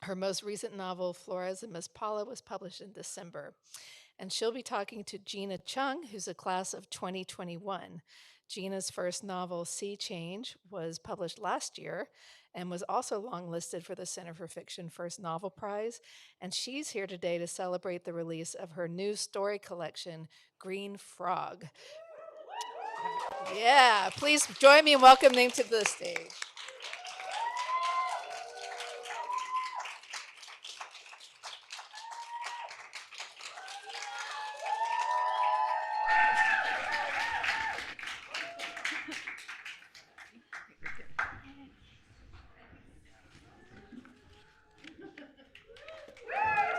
Her most recent novel, Flores and Miss Paula, was published in December. And she'll be talking to Gina Chung, who's a class of 2021. Gina's first novel, Sea Change, was published last year and was also longlisted for the Center for Fiction First Novel Prize. And she's here today to celebrate the release of her new story collection, Green Frog. Yeah, please join me in welcoming to the stage.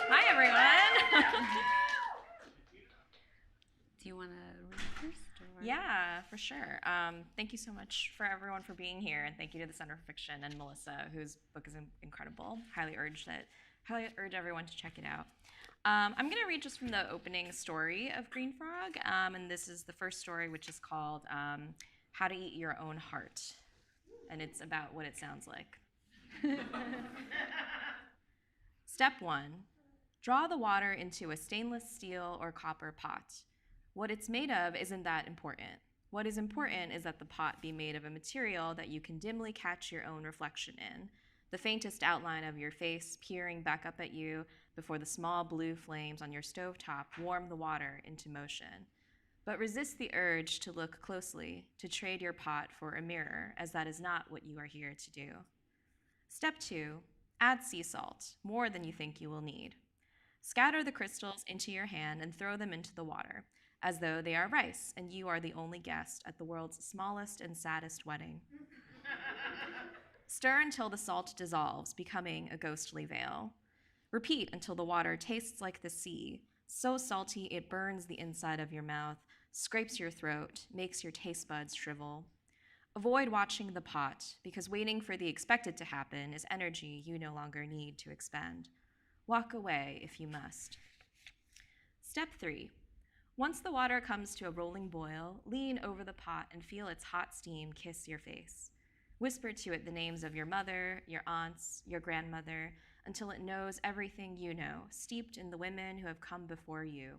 Hi, everyone. Do you want to read first? Or? Yeah, for sure. Thank you so much for everyone for being here, and thank you to the Center for Fiction and Melissa, whose book is incredible. Highly urge everyone to check it out. I'm going to read just from the opening story of Green Frog, and this is the first story, which is called "How to Eat Your Own Heart," and it's about what it sounds like. Step 1. Draw the water into a stainless steel or copper pot. What it's made of isn't that important. What is important is that the pot be made of a material that you can dimly catch your own reflection in, the faintest outline of your face peering back up at you before the small blue flames on your stovetop warm the water into motion. But resist the urge to look closely, to trade your pot for a mirror, as that is not what you are here to do. Step 2. Add sea salt, more than you think you will need. Scatter the crystals into your hand and throw them into the water, as though they are rice and you are the only guest at the world's smallest and saddest wedding. Stir until the salt dissolves, becoming a ghostly veil. Repeat until the water tastes like the sea, so salty it burns the inside of your mouth, scrapes your throat, makes your taste buds shrivel. Avoid watching the pot, because waiting for the expected to happen is energy you no longer need to expend. Walk away if you must. Step 3. Once the water comes to a rolling boil, lean over the pot and feel its hot steam kiss your face. Whisper to it the names of your mother, your aunts, your grandmother, until it knows everything you know, steeped in the women who have come before you,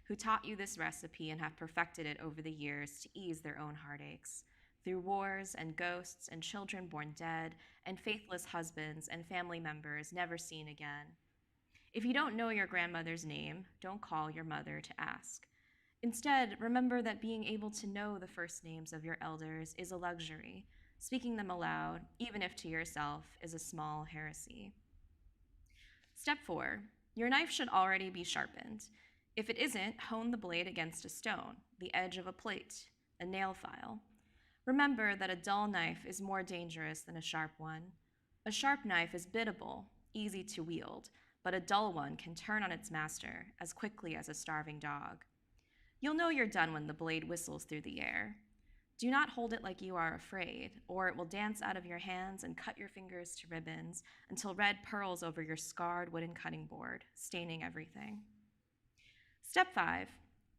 who taught you this recipe and have perfected it over the years to ease their own heartaches, through wars and ghosts and children born dead and faithless husbands and family members never seen again. If you don't know your grandmother's name, don't call your mother to ask. Instead, remember that being able to know the first names of your elders is a luxury. Speaking them aloud, even if to yourself, is a small heresy. Step 4. Your knife should already be sharpened. If it isn't, hone the blade against a stone, the edge of a plate, a nail file. Remember that a dull knife is more dangerous than a sharp one. A sharp knife is biddable, easy to wield, but a dull one can turn on its master as quickly as a starving dog. You'll know you're done when the blade whistles through the air. Do not hold it like you are afraid, or it will dance out of your hands and cut your fingers to ribbons until red pearls over your scarred wooden cutting board, staining everything. Step 5.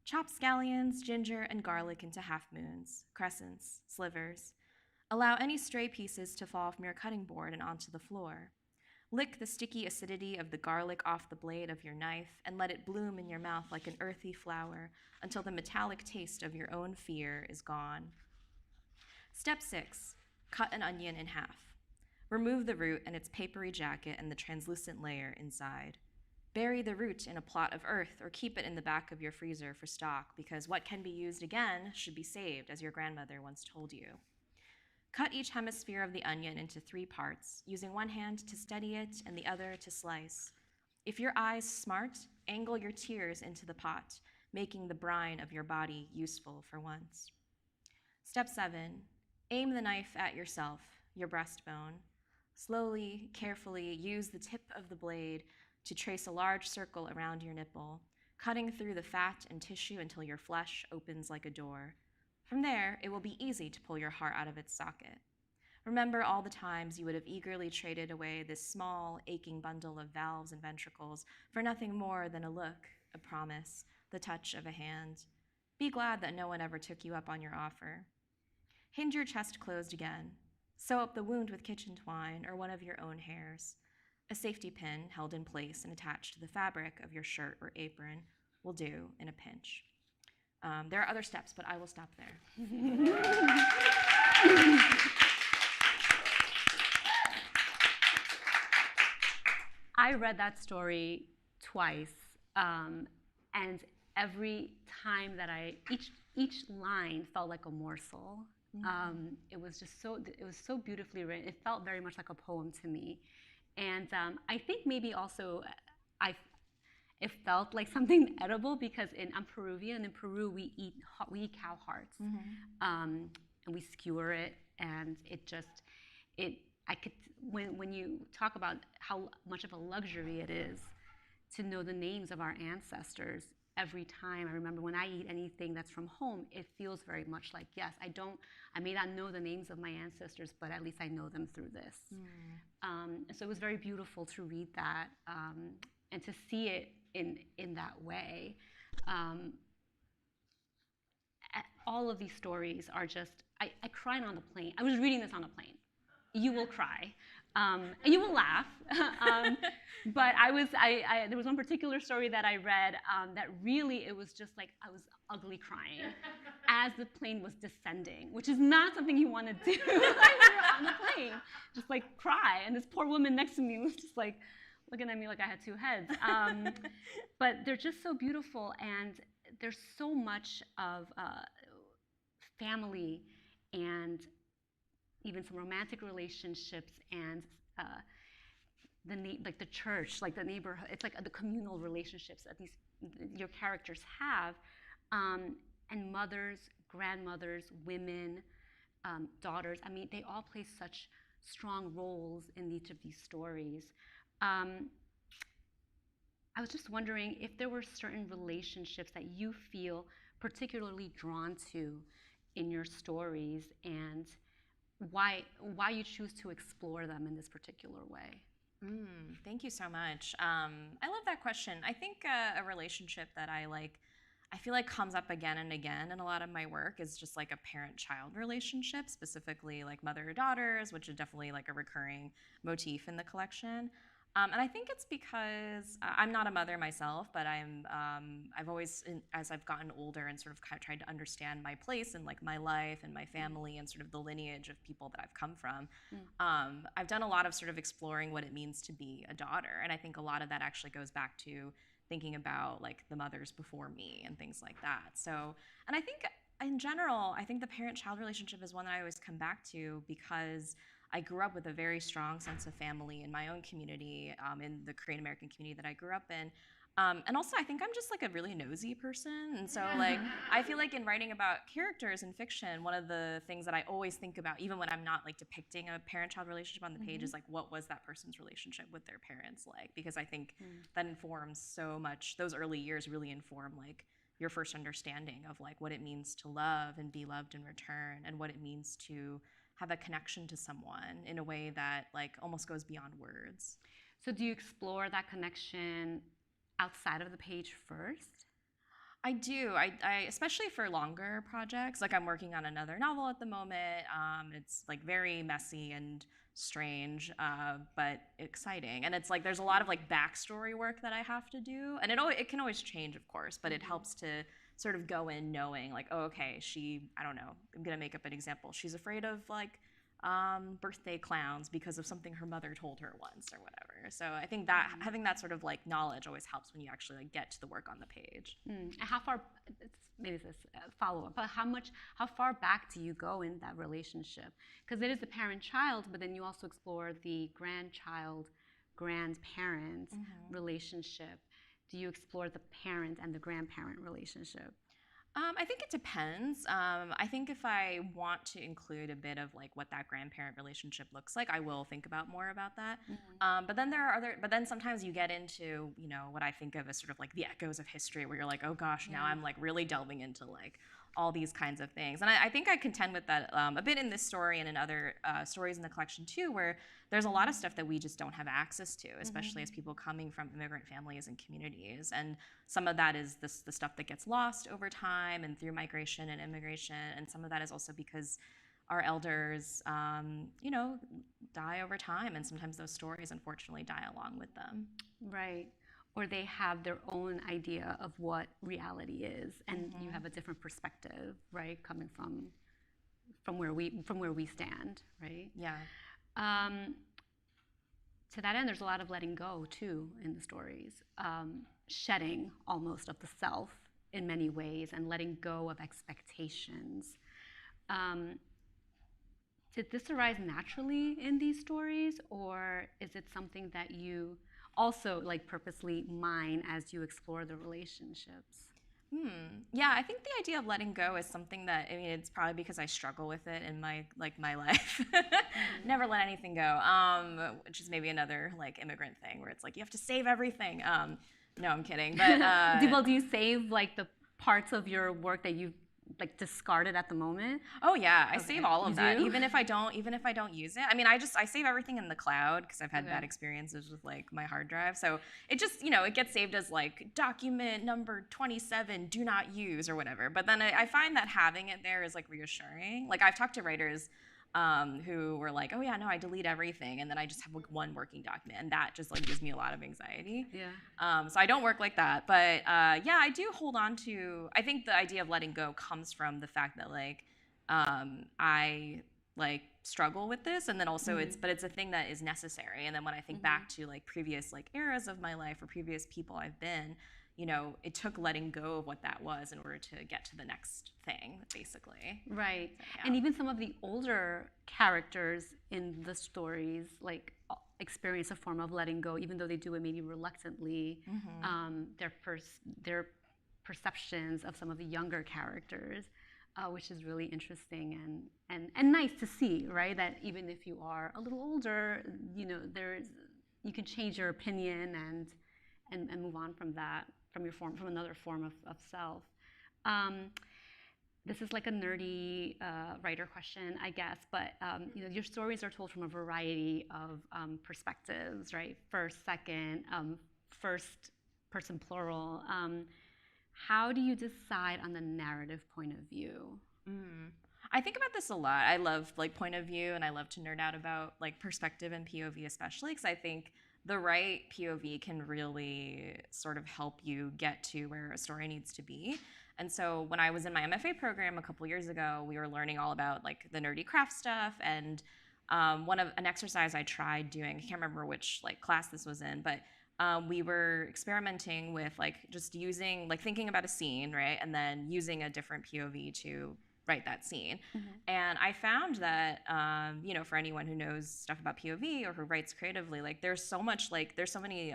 Chop scallions, ginger, and garlic into half-moons, crescents, slivers. Allow any stray pieces to fall from your cutting board and onto the floor. Lick the sticky acidity of the garlic off the blade of your knife and let it bloom in your mouth like an earthy flower until the metallic taste of your own fear is gone. Step 6. Cut an onion in half. Remove the root and its papery jacket and the translucent layer inside. Bury the root in a plot of earth or keep it in the back of your freezer for stock, because what can be used again should be saved, as your grandmother once told you. Cut each hemisphere of the onion into 3 parts, using one hand to steady it and the other to slice. If your eye's smart, angle your tears into the pot, making the brine of your body useful for once. Step 7. Aim the knife at yourself, your breastbone. Slowly, carefully, use the tip of the blade to trace a large circle around your nipple, cutting through the fat and tissue until your flesh opens like a door. From there, it will be easy to pull your heart out of its socket. Remember all the times you would have eagerly traded away this small, aching bundle of valves and ventricles for nothing more than a look, a promise, the touch of a hand. Be glad that no one ever took you up on your offer. Hinge your chest closed again. Sew up the wound with kitchen twine or one of your own hairs. A safety pin held in place and attached to the fabric of your shirt or apron will do in a pinch. There are other steps, but I will stop there. I read that story twice, and every time that each line felt like a morsel. It was so beautifully written. It felt very much like a poem to me, and I think maybe also I it felt like something edible because I'm Peruvian, and in Peru we eat cow hearts, and we skewer it, and I could when you talk about how much of a luxury it is to know the names of our ancestors every time. I remember when I eat anything that's from home, it feels very much like, yes, I may not know the names of my ancestors, but at least I know them through this. And so it was very beautiful to read that and to see it in that way. All of these stories are just, I cried on the plane. I was reading this on a plane. You will cry, and you will laugh. But there was one particular story that I read that really, it was just like I was ugly crying as the plane was descending, which is not something you want to do when you're on the plane. Just like cry, and this poor woman next to me was just like looking at me like I had two heads. But they're just so beautiful, and there's so much of family and even some romantic relationships and like the church, like the neighborhood. It's like the communal relationships that your characters have, and mothers, grandmothers, women, daughters. I mean, they all play such strong roles in each of these stories. I was just wondering if there were certain relationships that you feel particularly drawn to in your stories, and why you choose to explore them in this particular way. Thank you so much. I love that question. I think a relationship that I feel like comes up again and again in a lot of my work is just like a parent-child relationship, specifically like mother-daughters, which is definitely like a recurring motif in the collection. And I think it's because I'm not a mother myself, but I've always, as I've gotten older and sort of tried to understand my place in like my life and my family and sort of the lineage of people that I've come from, I've done a lot of sort of exploring what it means to be a daughter. And I think a lot of that actually goes back to thinking about like the mothers before me and things like that. So, and I think in general, I think the parent-child relationship is one that I always come back to because I grew up with a very strong sense of family in my own community, in the Korean American community that I grew up in. And also, I think I'm just like a really nosy person. And so, like, I feel like in writing about characters in fiction, one of the things that I always think about, even when I'm not like depicting a parent-child relationship on the page, is like, what was that person's relationship with their parents like? Because I think that informs so much. Those early years really inform like your first understanding of like what it means to love and be loved in return, and what it means to have a connection to someone in a way that like almost goes beyond words. So do you explore that connection outside of the page first? I do. I especially for longer projects. Like I'm working on another novel at the moment. It's like very messy and strange, but exciting. And it's like there's a lot of like backstory work that I have to do, and it can always change, of course, but it helps to sort of go in knowing like, oh, okay, I don't know, I'm gonna make up an example. She's afraid of like birthday clowns because of something her mother told her once or whatever. So I think that having that sort of like knowledge always helps when you actually like get to the work on the page. And how far? Maybe this follow up, but how far back do you go in that relationship? Because it is the parent-child, but then you also explore the grandparent relationship. Do you explore the parent and the grandparent relationship? I think it depends. I think if I want to include a bit of like what that grandparent relationship looks like, I will think about more about that. But then sometimes you get into, what I think of as sort of like the echoes of history, where you're like, oh gosh, now I'm like really delving into like all these kinds of things. And I think I contend with that a bit in this story and in other stories in the collection too, where there's a lot of stuff that we just don't have access to, especially as people coming from immigrant families and communities. And some of that is the stuff that gets lost over time and through migration and immigration. And some of that is also because our elders, you know, die over time, and sometimes those stories unfortunately die along with them. Right. Or they have their own idea of what reality is, and you have a different perspective, right, coming from where we stand, right? Yeah. Um, to that end, there's a lot of letting go too in the stories, shedding almost of the self in many ways, and letting go of expectations. Um, did this arise naturally in these stories, or is it something that you also like purposely mine as you explore the relationships? Yeah, I think the idea of letting go is something that, I mean, it's probably because I struggle with it in my life. Never let anything go, which is maybe another like immigrant thing where it's like you have to save everything. No, I'm kidding. But Well, do you save like the parts of your work that you like discarded at the moment? oh yeah, I Okay, save all you of that, do? even if I don't use it. I mean, I save everything in the cloud because I've had Okay. bad experiences with like my hard drive. So it just, you know, it gets saved as like document number 27, do not use or whatever. But then I find that having it there is like reassuring. Like I've talked to writers who were like, oh yeah, no, I delete everything, and then I just have like one working document, and that just like gives me a lot of anxiety. Yeah. So I don't work like that, but yeah, I do hold on to. I think the idea of letting go comes from the fact that like I like struggle with this, and then also it's a thing that is necessary. And then when I think back to like previous like eras of my life or previous people I've been, you know, it took letting go of what that was in order to get to the next thing, basically. Right. So, yeah. And even some of the older characters in the stories, like experience a form of letting go, even though they do it maybe reluctantly. Their perceptions of some of the younger characters, which is really interesting and nice to see, right? That even if you are a little older, you know, you can change your opinion and move on from that, from another form of self. Um, this is like a nerdy writer question, I guess, but you know, your stories are told from a variety of perspectives, right? First, second, first person plural. How do you decide on the narrative point of view? I think about this a lot. I love like point of view, and I love to nerd out about like perspective and POV, especially because I think the right POV can really sort of help you get to where a story needs to be. And so when I was in my MFA program a couple years ago, we were learning all about like the nerdy craft stuff. And an exercise I tried doing, I can't remember which like class this was in, but we were experimenting with like just using like thinking about a scene, right, and then using a different POV to write that scene. And I found that you know, for anyone who knows stuff about POV or who writes creatively, like there's so many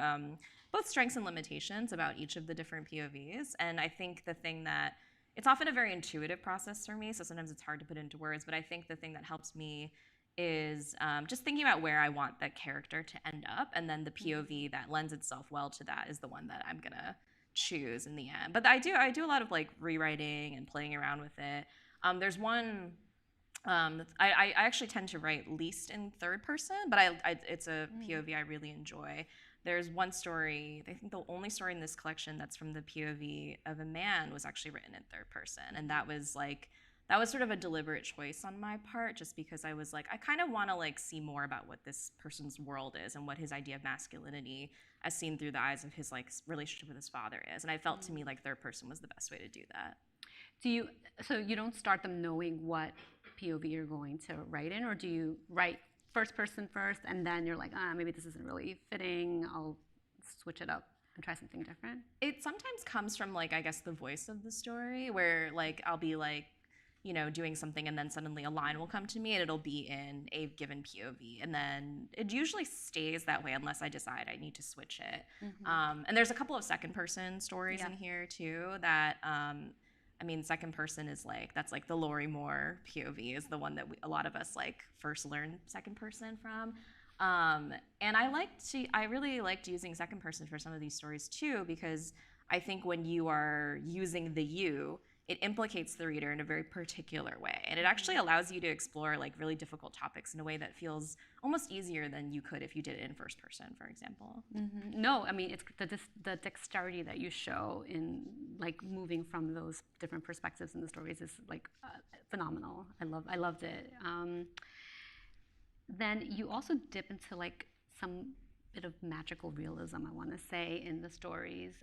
both strengths and limitations about each of the different POVs. And I think the thing that it's often a very intuitive process for me, so sometimes it's hard to put into words, but I think the thing that helps me is just thinking about where I want that character to end up, and then the POV that lends itself well to that is the one that I'm gonna choose in the end. But I do a lot of like rewriting and playing around with it. There's one. I actually tend to write least in third person, but it's a POV I really enjoy. There's one story, I think the only story in this collection that's from the POV of a man was actually written in third person. And that was sort of a deliberate choice on my part, just because I was like, I kind of want to like see more about what this person's world is and what his idea of masculinity as seen through the eyes of his like relationship with his father is. And I felt to me like third person was the best way to do that. So you don't start them knowing what POV you're going to write in, or do you write first person first and then you're like, maybe this isn't really fitting, I'll switch it up and try something different? It sometimes comes from like, I guess, the voice of the story, where like I'll be like, you know, doing something and then suddenly a line will come to me and it'll be in a given POV, and then it usually stays that way unless I decide I need to switch it. And there's a couple of second person stories in here too that I mean, second person is like, that's like the Lori Moore POV is the one that a lot of us like first learn second person from. And I really liked using second person for some of these stories too, because I think when you are using the you, it implicates the reader in a very particular way. And it actually allows you to explore like really difficult topics in a way that feels almost easier than you could if you did it in first person, for example. No, I mean, it's the dexterity that you show in like moving from those different perspectives in the stories is like phenomenal. I loved it. Then you also dip into like some bit of magical realism, I want to say, in the stories.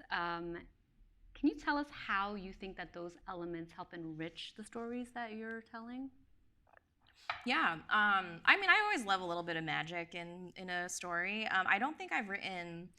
Can you tell us how you think that those elements help enrich the stories that you're telling? Yeah. I mean, I always love a little bit of magic in a story. I don't think I've written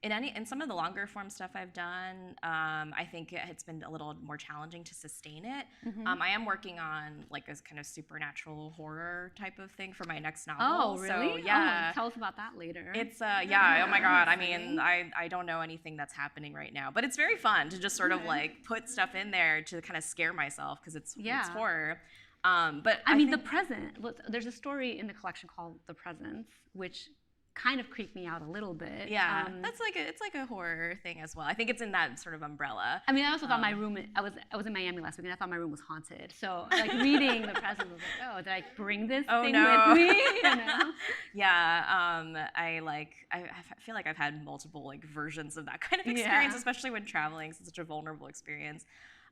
in some of the longer form stuff I've done. I think it's been a little more challenging to sustain it. I am working on like a kind of supernatural horror type of thing for my next novel. Oh, really? So, yeah. Oh, tell us about that later. It's yeah, oh my god. I mean, I don't know anything that's happening right now, but it's very fun to just sort of like put stuff in there to kind of scare myself because it's horror. But I mean, The Present. There's a story in the collection called The Presence, which kind of creeped me out a little bit. Yeah, that's like it's like a horror thing as well. I think it's in that sort of umbrella. I mean, I also thought my room. I was in Miami last week, and I thought my room was haunted. So, like reading The Present was like, oh, did I bring this thing with me? You know? Yeah, I feel like I've had multiple like versions of that kind of experience, especially when traveling. It's such a vulnerable experience.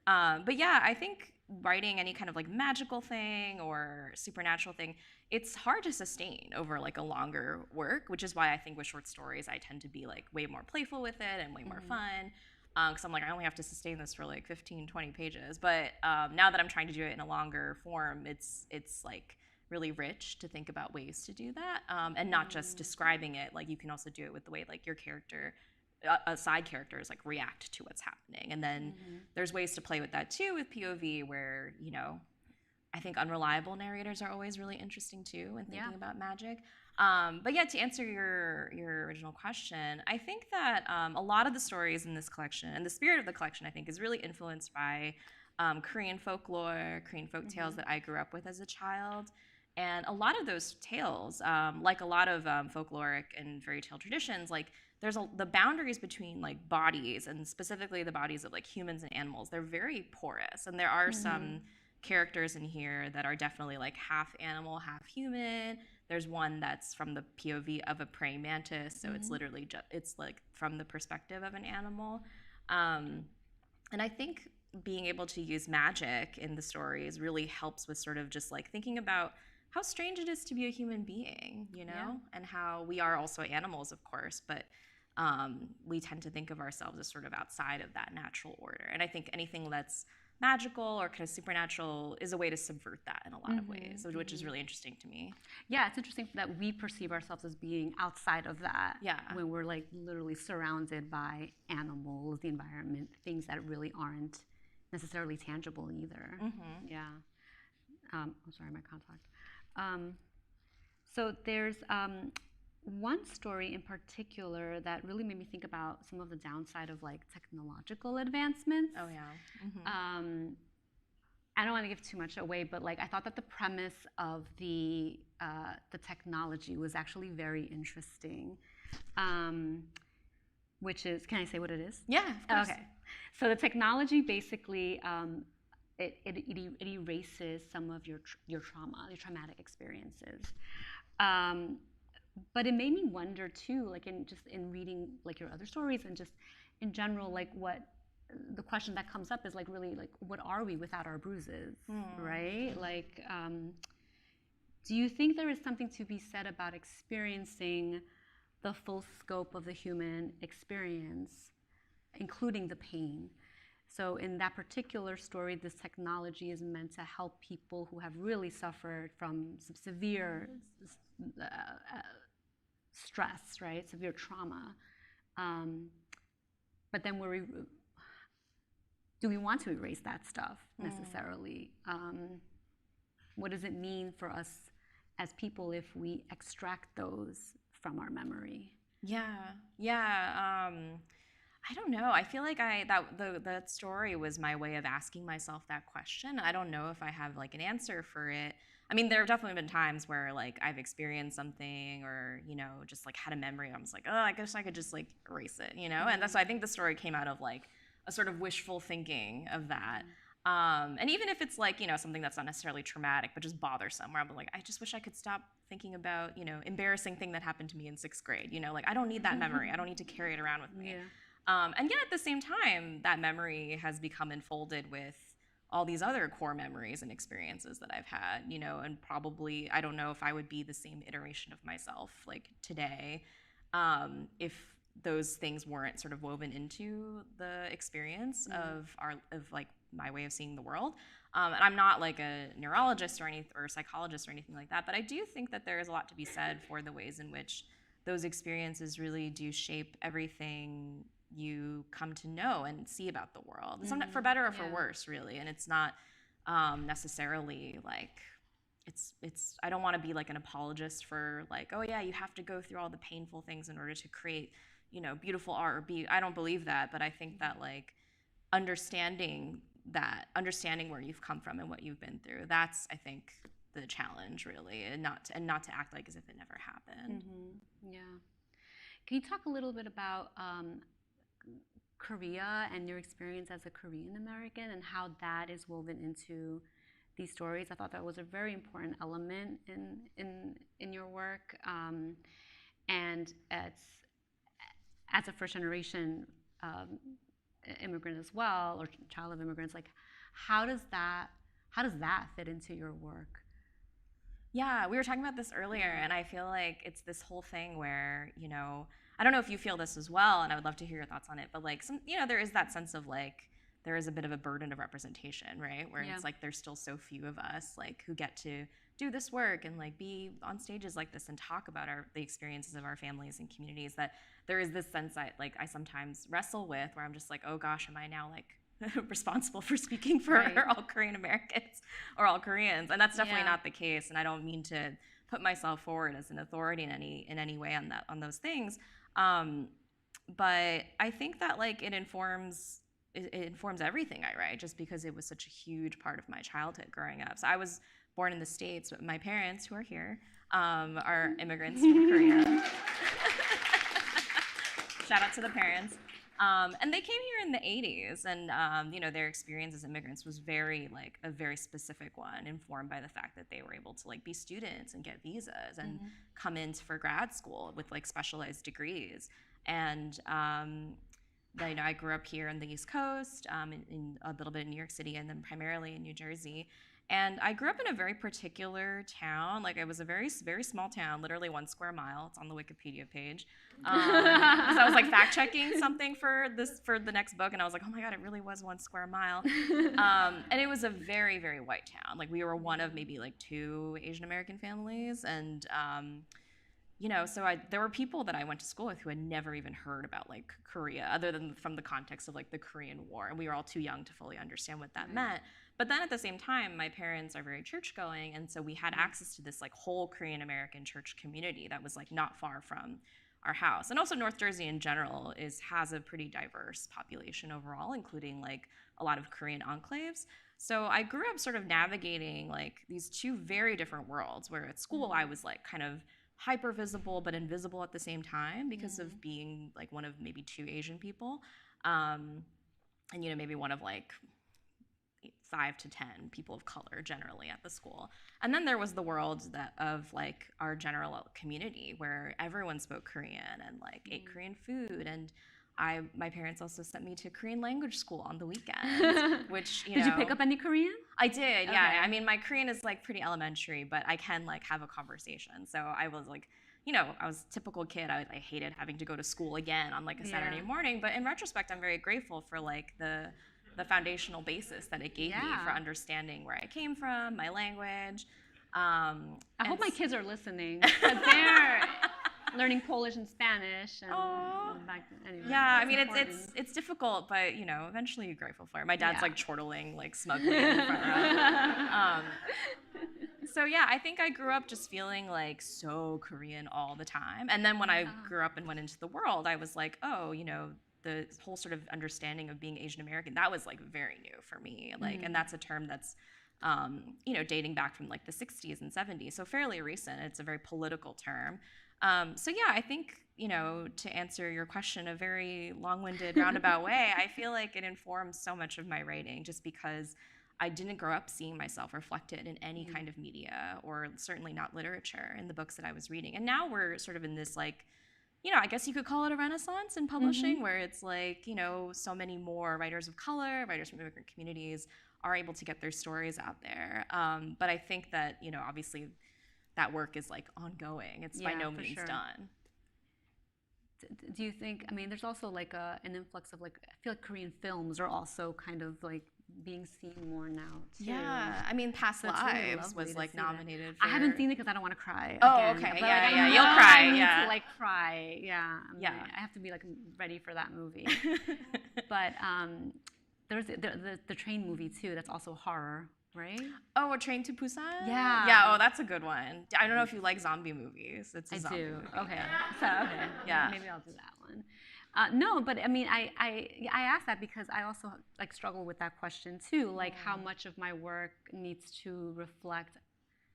But yeah, I think writing any kind of like magical thing or supernatural thing, it's hard to sustain over like a longer work, which is why I think with short stories, I tend to be like way more playful with it and way more fun. Because I'm like, I only have to sustain this for like 15, 20 pages. But now that I'm trying to do it in a longer form, it's like really rich to think about ways to do that. And not just describing it, like you can also do it with the way like your character side characters like react to what's happening, and then there's ways to play with that too with POV where I think unreliable narrators are always really interesting too when thinking about magic. But yeah, to answer your original question, I think that a lot of the stories in this collection and the spirit of the collection I think is really influenced by Korean folklore, Korean folk tales that I grew up with as a child. And a lot of those tales, like a lot of folkloric and fairy tale traditions, like there's the boundaries between like bodies and specifically the bodies of like humans and animals, they're very porous. And there are some characters in here that are definitely like half animal, half human. There's one that's from the POV of a praying mantis, so it's literally it's like from the perspective of an animal. And I think being able to use magic in the stories really helps with sort of just like thinking about how strange it is to be a human being, and how we are also animals, of course, but we tend to think of ourselves as sort of outside of that natural order. And I think anything that's magical or kind of supernatural is a way to subvert that in a lot of ways, which is really interesting to me. Yeah, it's interesting that we perceive ourselves as being outside of that when we're like literally surrounded by animals, the environment, things that really aren't necessarily tangible either. Yeah. I'm sorry, my contact. So there's one story in particular that really made me think about some of the downside of like technological advancements. Oh yeah. I don't want to give too much away, but like I thought that the premise of the technology was actually very interesting. Which is, can I say what it is? Yeah, of course. Okay. So the technology basically it erases some of your trauma, your traumatic experiences. But it made me wonder too, like in reading like your other stories and just in general, like what the question that comes up is like really like what are we without our bruises, right? Like, do you think there is something to be said about experiencing the full scope of the human experience, including the pain? So in that particular story, this technology is meant to help people who have really suffered from some severe stress, right? Severe trauma. But then do we want to erase that stuff necessarily? What does it mean for us as people if we extract those from our memory? Yeah. I don't know. I feel like that story was my way of asking myself that question. I don't know if I have like an answer for it. I mean, there have definitely been times where like I've experienced something or, just like had a memory and I was like, oh, I guess I could just like erase it, And that's why I think the story came out of like a sort of wishful thinking of that. And even if it's like, something that's not necessarily traumatic, but just bothersome, where I'm like, I just wish I could stop thinking about, embarrassing thing that happened to me in 6th grade. Like, I don't need that memory. I don't need to carry it around with me. And yet at the same time, that memory has become enfolded with all these other core memories and experiences that I've had, and probably, I don't know if I would be the same iteration of myself like today, if those things weren't sort of woven into the experience of like my way of seeing the world. And I'm not like a neurologist or a psychologist or anything like that, but I do think that there is a lot to be said for the ways in which those experiences really do shape everything you come to know and see about the world. Sometimes for better or for worse, really. And it's not necessarily like it's I don't want to be like an apologist for like, oh yeah, you have to go through all the painful things in order to create, beautiful art or be. I don't believe that, but I think that like understanding where you've come from and what you've been through, that's, I think, the challenge really, and not to act like as if it never happened. Yeah. Can you talk a little bit about Korea and your experience as a Korean American and how that is woven into these stories? I thought that was a very important element in your work. And as a first generation immigrant as well, or child of immigrants, like how does that fit into your work? Yeah, we were talking about this earlier, and I feel like it's this whole thing where, I don't know if you feel this as well, and I would love to hear your thoughts on it, but like there is that sense of like, there is a bit of a burden of representation, right? Where it's like, there's still so few of us like who get to do this work and like be on stages like this and talk about the experiences of our families and communities, that there is this sense I sometimes wrestle with, where I'm just like, oh gosh, am I now like responsible for speaking for all Korean Americans or all Koreans? And that's definitely not the case. And I don't mean to put myself forward as an authority in any way on those things. But I think that like it informs everything I write, just because it was such a huge part of my childhood growing up. So I was born in the States, but my parents, who are here, are immigrants from Korea. Shout out to the parents. And they came here in the 80s, and their experience as immigrants was a very specific one, informed by the fact that they were able to like be students and get visas and come in for grad school with like specialized degrees. And I grew up here on the East Coast, in a little bit in New York City, and then primarily in New Jersey. And I grew up in a very particular town. Like, it was a very, very small town, literally 1 square mile. It's on the Wikipedia page. So I was like fact checking something for the next book, and I was like, oh my God, it really was 1 square mile. And it was a very, very white town. Like, we were one of maybe like 2 Asian American families, and so there were people that I went to school with who had never even heard about like Korea, other than from the context of like the Korean War, and we were all too young to fully understand what that meant. But then at the same time, my parents are very church going, and so we had access to this like whole Korean American church community that was like not far from our house. And also North Jersey in general has a pretty diverse population overall, including like a lot of Korean enclaves. So I grew up sort of navigating like these 2 very different worlds, where at school I was like kind of hyper visible but invisible at the same time, because of being like one of maybe 2 Asian people, and maybe one of like 5 to 10 people of color generally at the school. And then there was the world of like our general community, where everyone spoke Korean and like ate Korean food. And my parents also sent me to Korean language school on the weekends, which Did you pick up any Korean? I did, yeah. Okay. I mean, my Korean is like pretty elementary, but I can like have a conversation. So I was like, I was a typical kid. I hated having to go to school again on like a Saturday morning. But in retrospect, I'm very grateful for like the foundational basis that it gave me for understanding where I came from, my language. I hope my kids are listening, because they're learning Polish and Spanish. And anyway, yeah, I mean, it's difficult, but eventually you're grateful for it. My dad's like chortling like smugly in the front row. So yeah, I think I grew up just feeling like so Korean all the time. And then when I grew up and went into the world, I was like, oh, the whole sort of understanding of being Asian American, that was like very new for me. Like, and that's a term that's, dating back from like the 60s and 70s. So fairly recent. It's a very political term. So yeah, I think, to answer your question a very long-winded roundabout way, I feel like it informs so much of my writing, just because I didn't grow up seeing myself reflected in any kind of media, or certainly not literature in the books that I was reading. And now we're sort of in this like, I guess you could call it a renaissance in publishing, where it's like, so many more writers of color, writers from immigrant communities are able to get their stories out there. But I think that, obviously that work is like ongoing. It's by no means done. Do you think, there's also like an influx of like, I feel like Korean films are also kind of like being seen more now too. Yeah, Past Lives was like nominated for... I haven't seen it because I don't want to cry. Oh, again. okay, But, yeah, like, you'll cry, I need yeah. to like cry, yeah. I have to be like ready for that movie. But there's the train movie too. That's also horror, right? Oh, A Train to Busan? Yeah. Yeah, oh, that's a good one. I don't know if you like zombie movies. It's a zombie do. movie. Okay. So, okay. Yeah. Maybe I'll do that one. No, but I asked that because I also like struggle with that question too. Like how much of my work needs to reflect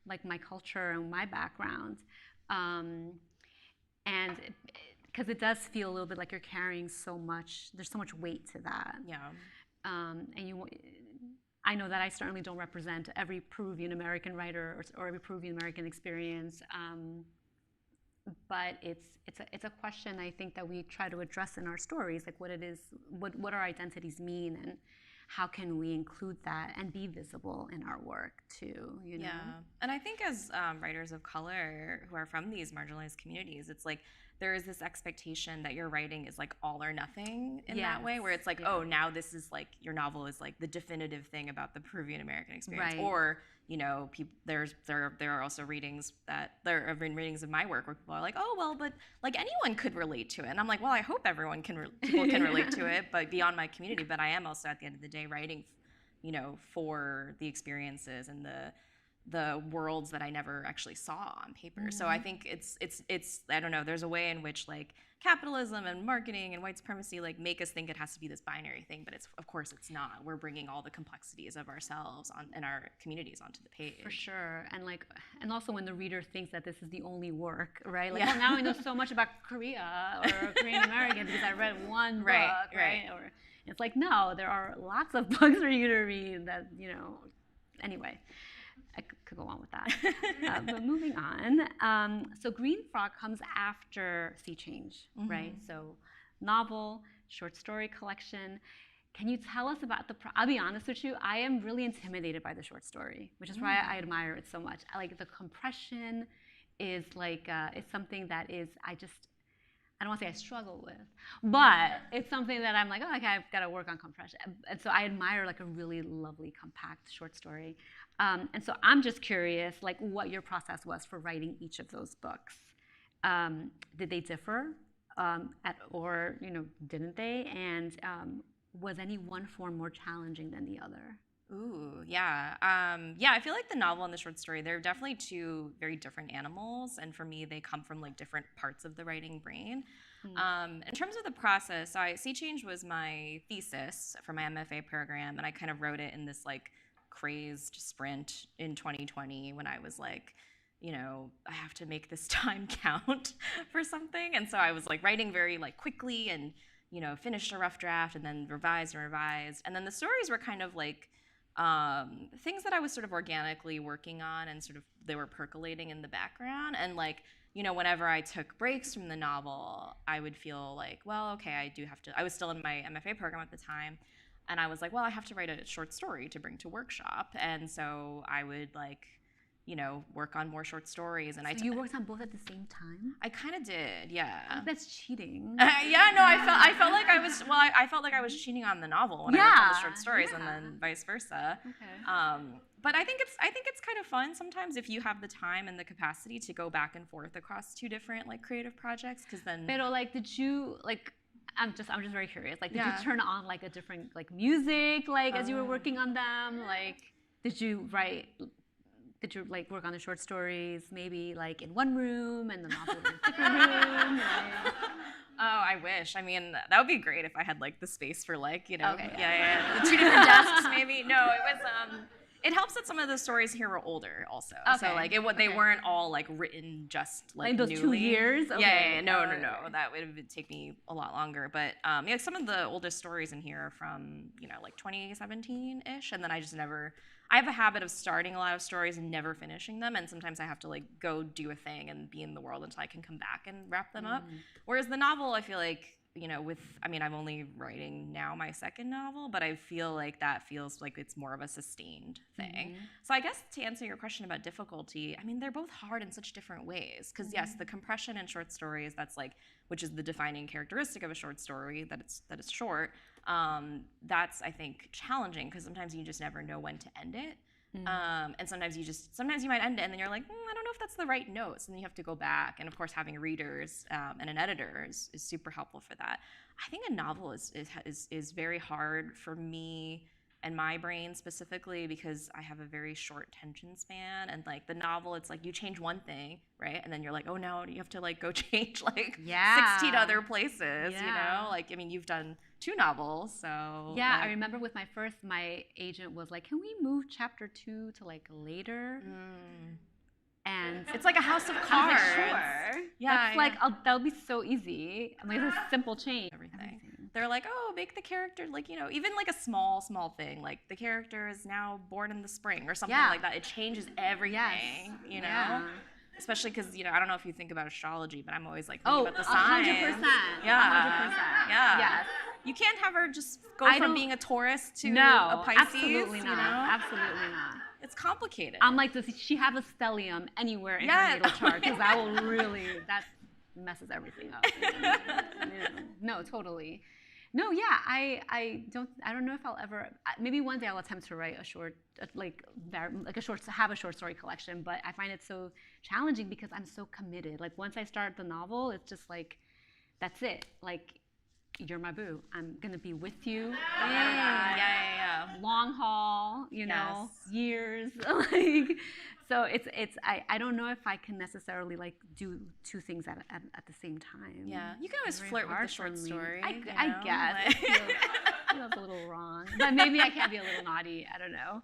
like my culture and my background, and because it does feel a little bit like you're carrying so much. There's so much weight to that. Yeah. And I know that I certainly don't represent every Peruvian American writer or every Peruvian American experience. But it's a question I think that we try to address in our stories, like what our identities mean, and how can we include that and be visible in our work too, Yeah, and I think as writers of color who are from these marginalized communities, it's like there is this expectation that your writing is like all or nothing in that way, where it's like, oh, now this is like your novel is like the definitive thing about the Peruvian American experience, or there are also readings that there have been readings of my work where people are like, oh well, but like anyone could relate to it, and I'm like, well, I hope people can relate to it, but beyond my community. But I am also at the end of the day writing, for the experiences and the worlds that I never actually saw on paper. So I think it's I don't know, there's a way in which like capitalism and marketing and white supremacy like make us think it has to be this binary thing, but of course it's not. We're bringing all the complexities of ourselves and our communities onto the page. For sure. And also when the reader thinks that this is the only work, right? Like, well, now I know so much about Korea or Korean American because I read one book, right? Or it's like, no, there are lots of books for you to read that, anyway. I could go on with that. But moving on. So Green Frog comes after Sea Change, right? So novel, short story collection. Can you tell us about I'll be honest with you, I am really intimidated by the short story, which is why I admire it so much. Like the compression is like, it's something that is, I don't want to say I struggle with, but it's something that I'm like, oh, okay, I've got to work on compression. And so I admire like a really lovely, compact short story. And so I'm just curious, like what your process was for writing each of those books. Did they differ or didn't they? And was any one form more challenging than the other? Ooh, yeah. I feel like the novel and the short story, they're definitely two very different animals. And for me, they come from like different parts of the writing brain. In terms of the process, Sea Change was my thesis for my MFA program. And I kind of wrote it in this like crazed sprint in 2020 when I was like, I have to make this time count for something. And so I was like writing very like quickly and, finished a rough draft and then revised. And then the stories were kind of like, things that I was sort of organically working on and sort of they were percolating in the background. And like, whenever I took breaks from the novel, I would feel like, well, okay, I was still in my MFA program at the time. And I was like, well, I have to write a short story to bring to workshop. And so I would like, work on more short stories. And you worked on both at the same time? I kind of did, yeah. That's cheating. I felt like I felt like I was cheating on the novel when I worked on the short stories, and then vice versa. Okay. But I think it's kind of fun sometimes if you have the time and the capacity to go back and forth across two different like creative projects, because then. But like, did you like? I'm just very curious. Like, did you turn on like a different like music like as you were working on them? Like, did you like work on the short stories maybe like in one room and the novel in a different room? Like... Oh, I wish. I mean, that would be great if I had like the space for like, the two different desks maybe. No, It helps that some of the stories here were older, also. So Okay, like they weren't all like written just like those newly. 2 years. Yeah, Okay. yeah, yeah. No. That would take me a lot longer. But yeah, some of the oldest stories in here are from like 2017-ish, and then I just never. I have a habit of starting a lot of stories and never finishing them, and sometimes I have to like go do a thing and be in the world until I can come back and wrap them up. Whereas the novel, I feel like I'm only writing now my second novel, but I feel like that feels like it's more of a sustained thing. So I guess to answer your question about difficulty, I mean, they're both hard in such different ways. Because yes, the compression in short stories, that's like, which is the defining characteristic of a short story, that it's short. That's, I think, challenging because sometimes you just never know when to end it. And sometimes you might end it and then you're like, I don't know if that's the right note. So then you have to go back. And of course, having readers and an editor is super helpful for that. I think a novel is very hard for me and my brain specifically because I have a very short attention span. And like the novel, it's like you change one thing, right? And then you're like, oh no, you have to like go change like 16 other places, Like, I mean, you've done 2 novels, so. Yeah, like, I remember with my first, my agent was like, can we move chapter 2 to like later? And it's like a house of I was cards. like, sure. Yeah, That's like, that'll be so easy. I'm like, it's a simple change. Everything. They're like, oh, make the character like, even like a small thing, like the character is now born in the spring or something like that. It changes everything, Yeah. Especially because, I don't know if you think about astrology, but I'm always like thinking about the signs. 100%. Yeah. 100%. Yeah. Yes. You can't have her just go from being a Taurus to a Pisces. Absolutely not. Absolutely not. It's complicated. I'm like, does she have a stellium anywhere in her natal chart? Because that will really, that messes everything up. No, totally. No, yeah, I don't know if I'll ever. Maybe one day I'll attempt to write a short, have a short story collection. But I find it so challenging because I'm so committed. Like once I start the novel, it's just like, that's it. Like, you're my boo. I'm gonna be with you. Yeah. Long haul, years. So it's I don't know if I can necessally like do 2 things at the same time. Yeah, you can always flirt with the short story. I guess. Feels a little wrong, but maybe I can be a little naughty. I don't know.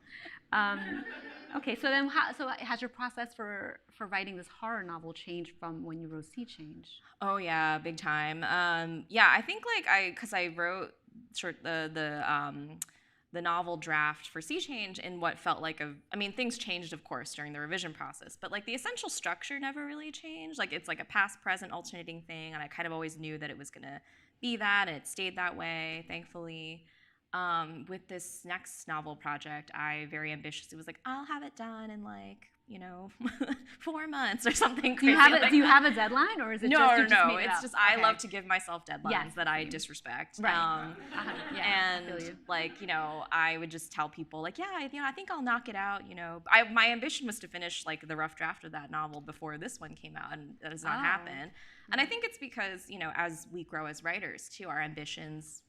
Okay, so then has your process for writing this horror novel changed from when you wrote Sea Change? Oh yeah, big time. Yeah, I think because I wrote the novel draft for Sea Change in what felt like things changed, of course, during the revision process, but like the essential structure never really changed. Like it's like a past-present alternating thing, and I kind of always knew that it was gonna be that, and it stayed that way, thankfully. With this next novel project, I very ambitious. It was like, I'll have it done in like, 4 months or something crazy. Do you have a deadline, or is it no? It's just I love to give myself deadlines that I disrespect. Right. And I feel you. like, I would just tell people like, I think I'll knock it out. My ambition was to finish like the rough draft of that novel before this one came out, and that has not happened. And I think it's because, as we grow as writers too, our ambitions,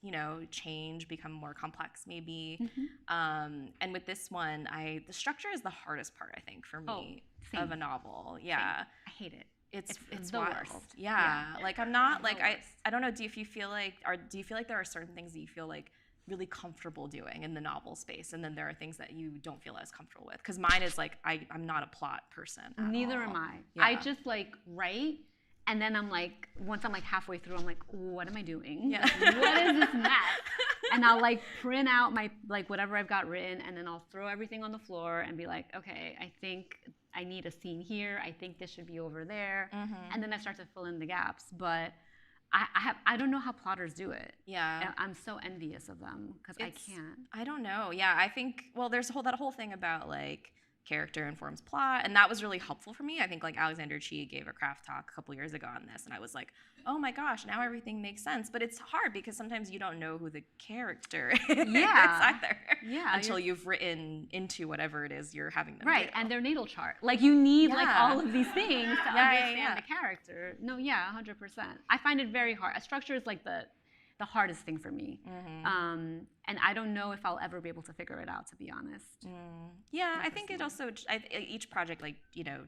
change, become more complex maybe. And with this one, the structure is the hardest part, I think, for me of a novel. Yeah. Same. I hate it. It's the wild. worst. Yeah. Like I'm not like, I don't know, do you feel like there are certain things that you feel like really comfortable doing in the novel space, and then there are things that you don't feel as comfortable with? Because mine is like, I'm not a plot person at Neither all. am I. Yeah. I just like write. And then I'm like, once I'm like halfway through, I'm like, what am I doing? Yeah. What is this mess? And I'll like print out my, like whatever I've got written, and then I'll throw everything on the floor and be like, okay, I think I need a scene here. I think this should be over there. And then I start to fill in the gaps. But I don't know how plotters do it. Yeah. And I'm so envious of them because I can't. I don't know. Yeah, I think, well, there's that whole thing about like, character informs plot, and that was really helpful for me. I think like Alexander Chee gave a craft talk a couple years ago on this, and I was like, oh my gosh, now everything makes sense. But it's hard because sometimes you don't know who the character is either until you've written into whatever it is you're having them do. And their natal chart. Like you need like all of these things to understand the character. No, 100%. I find it very hard. A structure is like the hardest thing for me. And I don't know if I'll ever be able to figure it out, to be honest. Yeah, I think it also, each project like,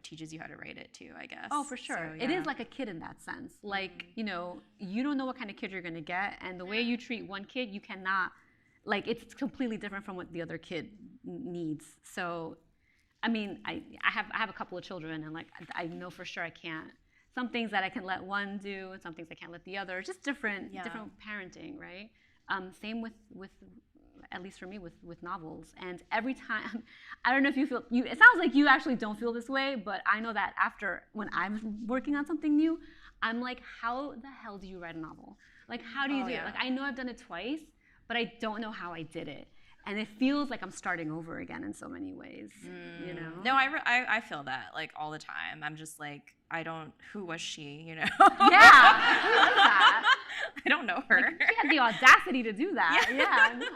teaches you how to write it too, I guess. Oh, for sure. So, It is like a kid in that sense. Like, you don't know what kind of kid you're gonna get, and the way you treat one kid, you cannot, like it's completely different from what the other kid needs. So, I mean, I have a couple of children, and like I know for sure I can't. Some things that I can let one do, and some things I can't let the other. Just different parenting, right? Same with at least for me with novels. And every time, I don't know if you feel you. It sounds like you actually don't feel this way, but I know that after when I'm working on something new, I'm like, how the hell do you write a novel? Like, how do you do it? Like, I know I've done it twice, but I don't know how I did it. And it feels like I'm starting over again in so many ways, you know? No, I feel that, like, all the time. I'm just like, who was she, you know? Yeah, who was that? I don't know her. Like, she had the audacity to do that. Yeah, no.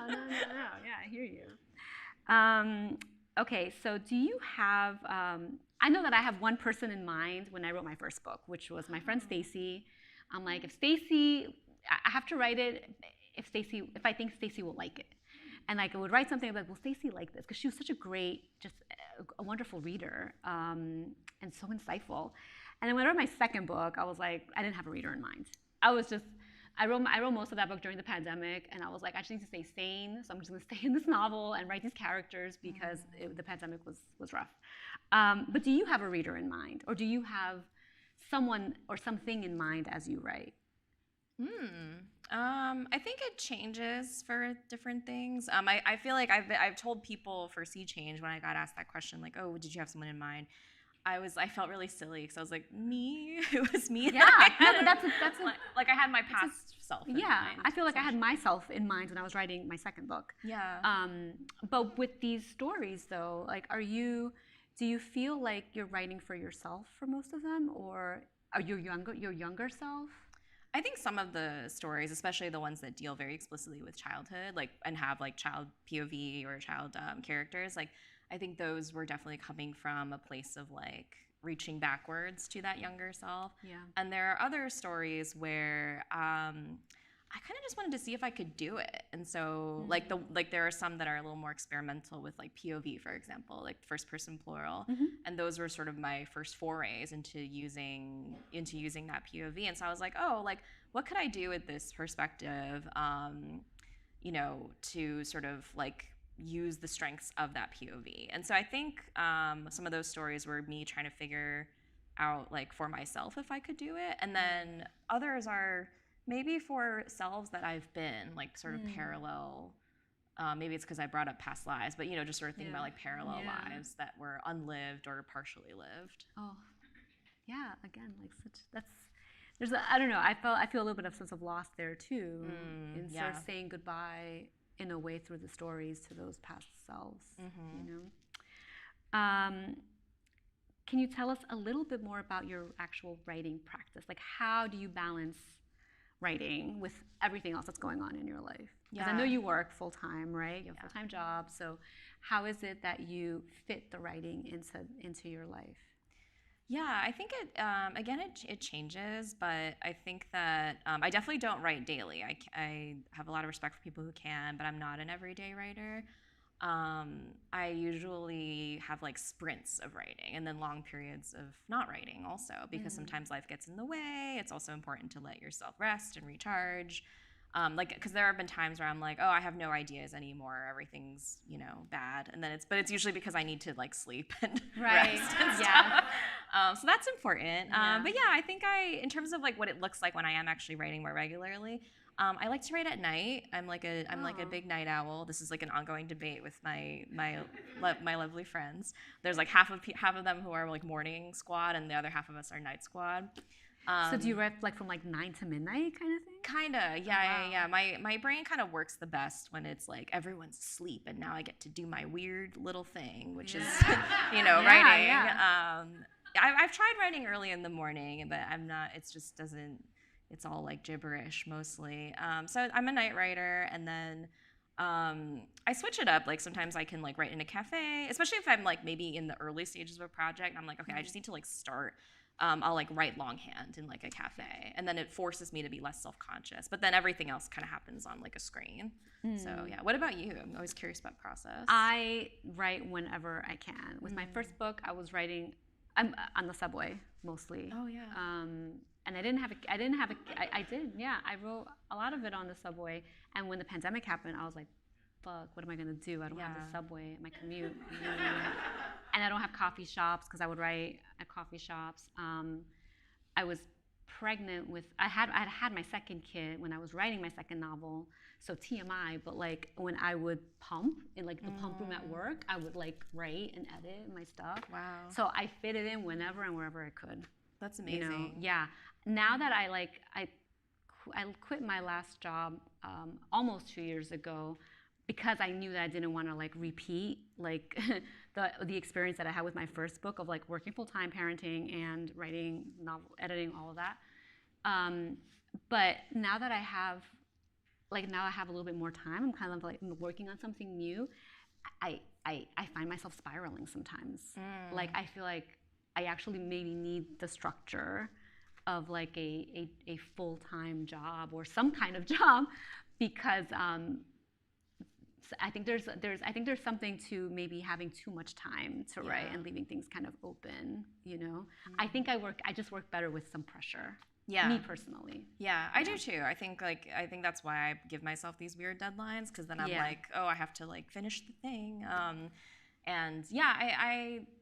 Yeah, I hear you. Okay, so do you have, I know that I have one person in mind when I wrote my first book, which was my friend Stacy. I'm like, I have to write it if I think Stacy will like it. And like I would write something like, will Stacy like this? Because she was such a great, just a wonderful reader, and so insightful. And then when I wrote my second book, I was like, I didn't have a reader in mind. I wrote most of that book during the pandemic, and I was like, I just need to stay sane, so I'm just going to stay in this novel and write these characters because the pandemic was rough. But do you have a reader in mind, or do you have someone or something in mind as you write? I think it changes for different things. I feel like I've told people for Sea Change when I got asked that question, like, oh, did you have someone in mind? I felt really silly because I was like, me? It was me. Yeah, no, but that's like I had my past self in mind. I feel like I had myself in mind when I was writing my second book. Yeah. But with these stories, though, like, do you feel like you're writing for yourself for most of them, or are your younger self? I think some of the stories, especially the ones that deal very explicitly with childhood, like, and have like child POV or child characters, like, I think those were definitely coming from a place of like reaching backwards to that younger self. Yeah. And there are other stories where I kind of just wanted to see if I could do it. And so like there are some that are a little more experimental with like POV, for example, like first person plural. And those were sort of my first forays into using that POV. And so I was like, oh, like, what could I do with this perspective, you know, to sort of like use the strengths of that POV. And so I think some of those stories were me trying to figure out like for myself if I could do it. And then others are maybe for selves that I've been, like sort of parallel. Maybe it's because I brought up past lives, but, you know, just sort of thinking about like parallel lives that were unlived or partially lived. Oh, yeah. Again, like I don't know. I feel a little bit of sense of loss there too, in sort of saying goodbye in a way through the stories to those past selves. You know. Can you tell us a little bit more about your actual writing practice? Like, how do you balance writing with everything else that's going on in your life? Because I know you work full time, right? You have a full time job. So, how is it that you fit the writing into your life? Yeah, I think it changes, but I think that I definitely don't write daily. I have a lot of respect for people who can, but I'm not an everyday writer. I usually have like sprints of writing and then long periods of not writing also, because sometimes life gets in the way. It's also important to let yourself rest and recharge. Like, because there have been times where I'm like, oh, I have no ideas anymore. Everything's, you know, bad. And then it's usually because I need to like sleep and rest and stuff. So that's important. But yeah, I think in terms of like what it looks like when I am actually writing more regularly, I like to write at night. I'm like a big night owl. This is like an ongoing debate with my lovely friends. There's like half of them who are like morning squad, and the other half of us are night squad. So do you write like from like 9 to midnight kind of thing? Kinda, yeah. My brain kind of works the best when it's like everyone's asleep, and now I get to do my weird little thing, which is, you know, writing. Yeah. I've tried writing early in the morning, but I'm not. It just doesn't. It's all like gibberish mostly. So I'm a night writer, and then I switch it up. Like sometimes I can like write in a cafe, especially if I'm like maybe in the early stages of a project. I'm like, okay, I just need to like start. I'll like write longhand in like a cafe, and then it forces me to be less self-conscious. But then everything else kind of happens on like a screen. So yeah, what about you? I'm always curious about process. I write whenever I can. With my first book, I was writing on the subway mostly. Oh yeah. And I did, yeah. I wrote a lot of it on the subway. And when the pandemic happened, I was like, fuck, what am I gonna do? I don't have Yeah. the subway at my commute. And I don't have coffee shops because I would write at coffee shops. I was pregnant with I had my second kid when I was writing my second novel. So TMI, but like when I would pump in like the pump room at work, I would like write and edit my stuff. Wow. So I fit it in whenever and wherever I could. That's You know, amazing. yeah. Now that I quit my last job almost 2 years ago because I knew that I didn't want to like repeat like the experience that I had with my first book of like working full time, parenting and writing, novel, editing, all of that. But now that I have a little bit more time, I'm kind of like working on something new. I find myself spiraling sometimes. Like I feel like I actually maybe need the structure of like a full-time job or some kind of job because I think there's something to maybe having too much time to write and leaving things kind of open, you know. I think I just work better with some pressure. Yeah. Me personally. Yeah, I do too. I think that's why I give myself these weird deadlines because then I'm like, oh, I have to like finish the thing. And yeah,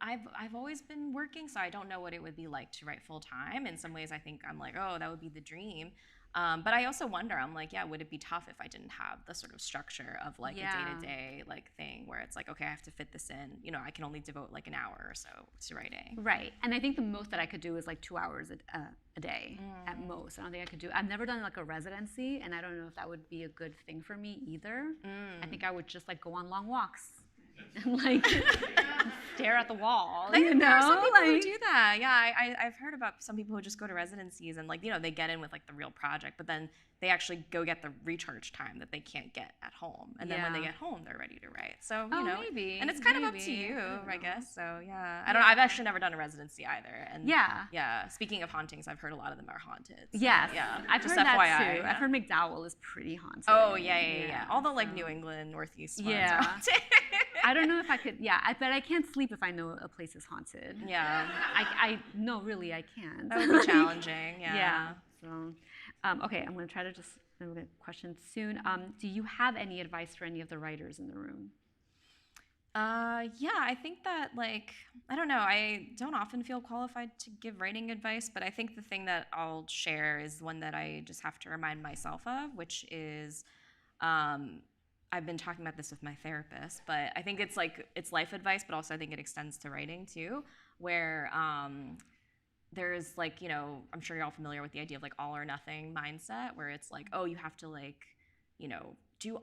I've always been working, so I don't know what it would be like to write full time. In some ways, I think I'm like, oh, that would be the dream. But I also wonder, I'm like, yeah, would it be tough if I didn't have the sort of structure of like a day-to-day like thing where it's like, okay, I have to fit this in. You know, I can only devote like an hour or so to writing. Right. And I think the most that I could do is like 2 hours a day at most. I don't think I could do. I've never done like a residency, and I don't know if that would be a good thing for me either. I think I would just like go on long walks and like stare at the wall. You know, there are some people who do that. Yeah, I've heard about some people who just go to residencies and like, you know, they get in with like the real project, but then they actually go get the recharge time that they can't get at home. And then when they get home, they're ready to write. So, you know, maybe. And it's kind of up to you, I guess. So, yeah. I don't know. I've actually never done a residency either. And yeah. Speaking of hauntings, I've heard a lot of them are haunted. So, yes. Yeah. I've just heard FYI, that too. yeah. I've heard McDowell is pretty haunted. Oh, yeah. All the like New England, Northeast ones are haunted. I don't know if I could, but I can't sleep if I know a place is haunted. Yeah. No, really, I can't. That would be challenging, yeah. So, okay, I'm going to try to just get questions soon. Do you have any advice for any of the writers in the room? Yeah, I think that, like, I don't know, I don't often feel qualified to give writing advice, but I think the thing that I'll share is one that I just have to remind myself of, which is, I've been talking about this with my therapist, but I think it's like, it's life advice, but also I think it extends to writing too, where there's like, you know, I'm sure you're all familiar with the idea of like all or nothing mindset, where it's like, oh, you have to like, you know, do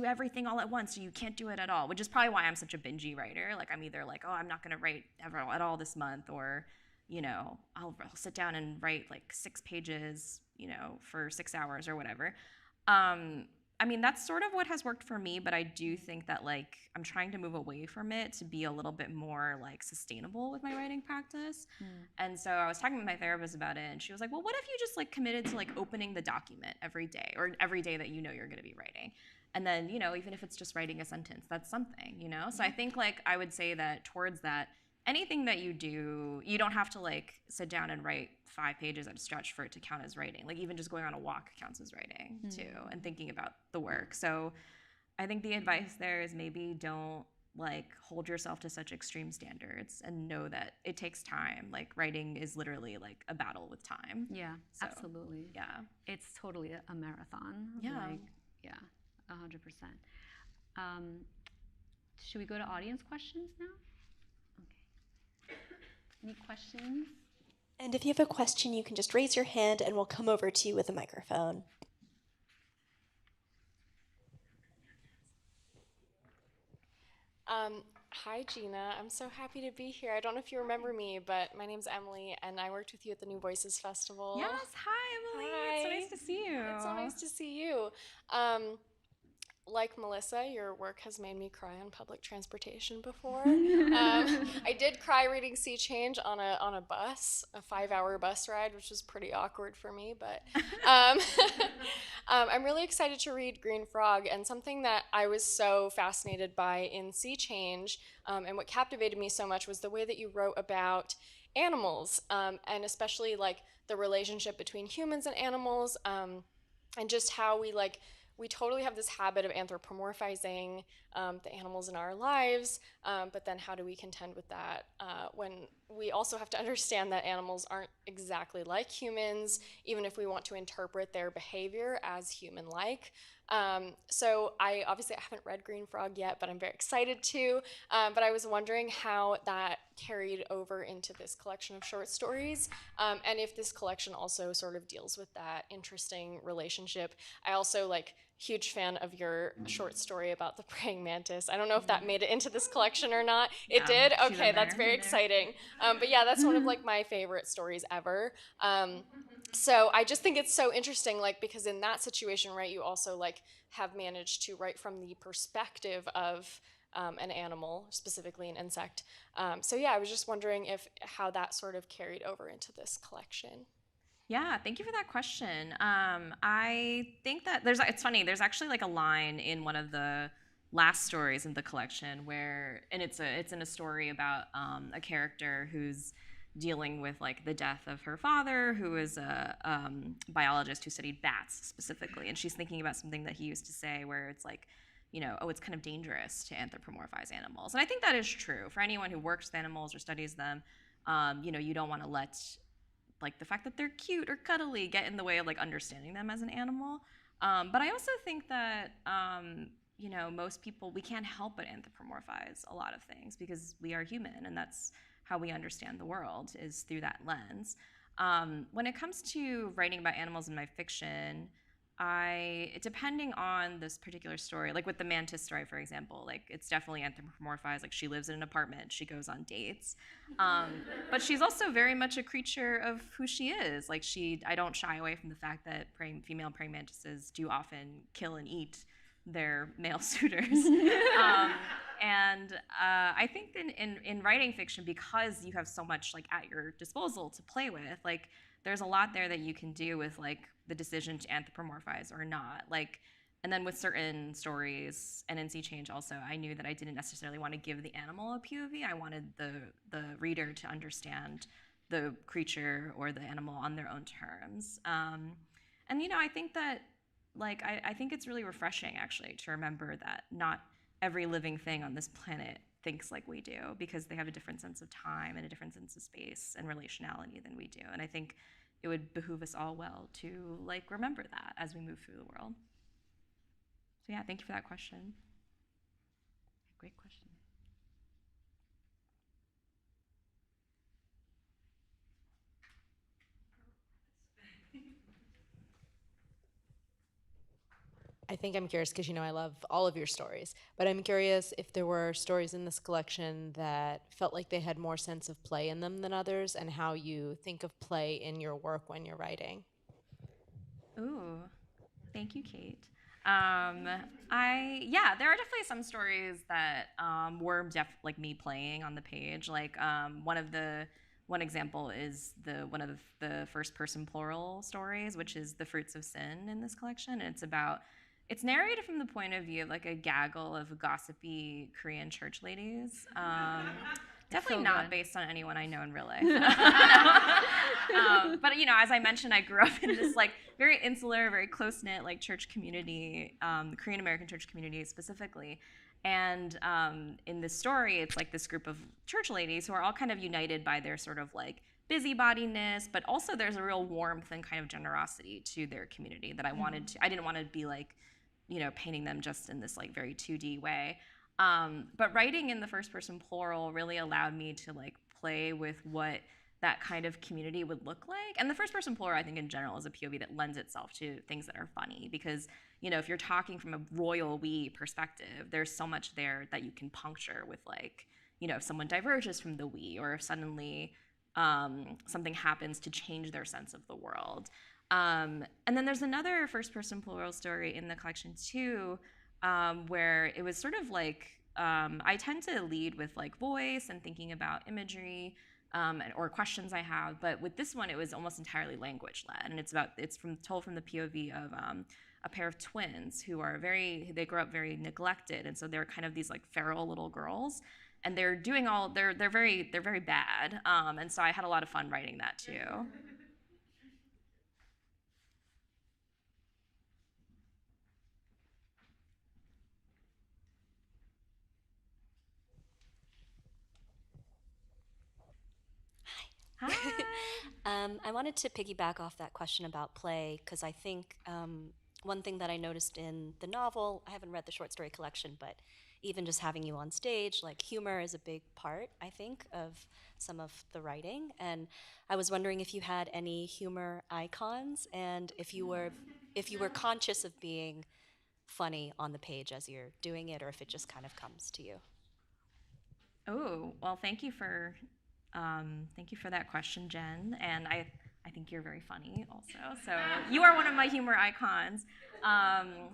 everything all at once, so you can't do it at all, which is probably why I'm such a bingey writer. Like I'm either like, oh, I'm not gonna write ever at all this month, or, you know, I'll sit down and write like 6 pages, you know, for 6 hours or whatever. I mean, that's sort of what has worked for me, but I do think that like I'm trying to move away from it to be a little bit more like sustainable with my writing practice. And so I was talking with my therapist about it, and she was like, well, what if you just like committed to like opening the document every day, or every day that you know you're going to be writing? And then, you know, even if it's just writing a sentence, that's something, you know? So I think like I would say that towards that, anything that you do, you don't have to like sit down and write 5 pages at a stretch for it to count as writing. Like even just going on a walk counts as writing too, and thinking about the work. So I think the advice there is maybe don't like hold yourself to such extreme standards, and know that it takes time. Like writing is literally like a battle with time. Yeah, So, absolutely. Yeah. It's totally a marathon. Yeah. Like, yeah, 100%. Should we go to audience questions now? Okay. Any questions? And if you have a question, you can just raise your hand and we'll come over to you with a microphone. Hi, Gina. I'm so happy to be here. I don't know if you remember me, but my name's Emily, and I worked with you at the New Voices Festival. Yes. Hi, Emily. Hi. It's so nice to see you. It's so nice to see you. Like Melissa, your work has made me cry on public transportation before. I did cry reading Sea Change on a bus, a 5-hour bus ride, which was pretty awkward for me. But I'm really excited to read Green Frog, and something that I was so fascinated by in Sea Change, and what captivated me so much was the way that you wrote about animals, and especially like the relationship between humans and animals, and just how we we totally have this habit of anthropomorphizing the animals in our lives, but then how do we contend with that when we also have to understand that animals aren't exactly like humans, even if we want to interpret their behavior as human-like. So I haven't read Green Frog yet, but I'm very excited to. But I was wondering how that carried over into this collection of short stories, and if this collection also sort of deals with that interesting relationship. I also huge fan of your short story about the praying mantis. I don't know if that made it into this collection or not. It Yeah, did? she's in Okay, that's there. very exciting. But yeah, that's one of my favorite stories ever. So I just think it's so interesting, because in that situation, right, you also have managed to write from the perspective of an animal, specifically an insect. So yeah, I was just wondering if how that sort of carried over into this collection. Yeah, thank you for that question. I think that it's funny, there's actually like a line in one of the last stories in the collection where, and it's in a story about a character who's dealing with like the death of her father, who is a biologist who studied bats specifically, and she's thinking about something that he used to say where it's like, oh, it's kind of dangerous to anthropomorphize animals. And I think that is true for anyone who works with animals or studies them. You don't want to let like the fact that they're cute or cuddly get in the way of like understanding them as an animal. But I also think that most people, we can't help but anthropomorphize a lot of things because we are human, and that's how we understand the world, is through that lens. When it comes to writing about animals in my fiction, depending on this particular story, like with the mantis story, for example, like it's definitely anthropomorphized. Like she lives in an apartment, she goes on dates, but she's also very much a creature of who she is. Like I don't shy away from the fact that female praying mantises do often kill and eat their male suitors. And I think in writing fiction, because you have so much like at your disposal to play with, like there's a lot there that you can do with like the decision to anthropomorphize or not. Like, and then with certain stories and in Sea Change also, I knew that I didn't necessarily want to give the animal a POV. I wanted the reader to understand the creature or the animal on their own terms. And I think that I think it's really refreshing actually to remember that not every living thing on this planet thinks like we do, because they have a different sense of time and a different sense of space and relationality than we do. And I think it would behoove us all well to remember that as we move through the world. So yeah, thank you for that question. Great question. I think I'm curious because I love all of your stories, but I'm curious if there were stories in this collection that felt like they had more sense of play in them than others, and how you think of play in your work when you're writing. Ooh, thank you, Kate. There are definitely some stories that were like me playing on the page. Like one example is one of the first person plural stories, which is The Fruits of Sin in this collection. And it's narrated from the point of view of like a gaggle of gossipy Korean church ladies. Definitely not based on anyone I know in real life. But as I mentioned, I grew up in this like very insular, very close-knit like church community, the Korean American church community specifically. And in this story, it's like this group of church ladies who are all kind of united by their sort of like busybodiness, but also there's a real warmth and kind of generosity to their community that I didn't want to be like, painting them just in this like very 2D way. But writing in the first person plural really allowed me to like play with what that kind of community would look like. And the first person plural, I think in general, is a POV that lends itself to things that are funny, because if you're talking from a royal we perspective, there's so much there that you can puncture with like, if someone diverges from the we, or if suddenly something happens to change their sense of the world. And then there's another first person plural story in the collection too, where it was sort of like, I tend to lead with like voice and thinking about imagery, or questions I have, but with this one it was almost entirely language led, and it's told from the POV of a pair of twins who they grow up very neglected, and so they're kind of these like feral little girls, and they're very bad, and so I had a lot of fun writing that too. I wanted to piggyback off that question about play because I think one thing that I noticed in the novel, I haven't read the short story collection, but even just having you on stage, like humor is a big part, I think, of some of the writing. And I was wondering if you had any humor icons and if you were conscious of being funny on the page as you're doing it, or if it just kind of comes to you. Oh, well, thank you for that question, Jen. And I think you're very funny also. So you are one of my humor icons. Um,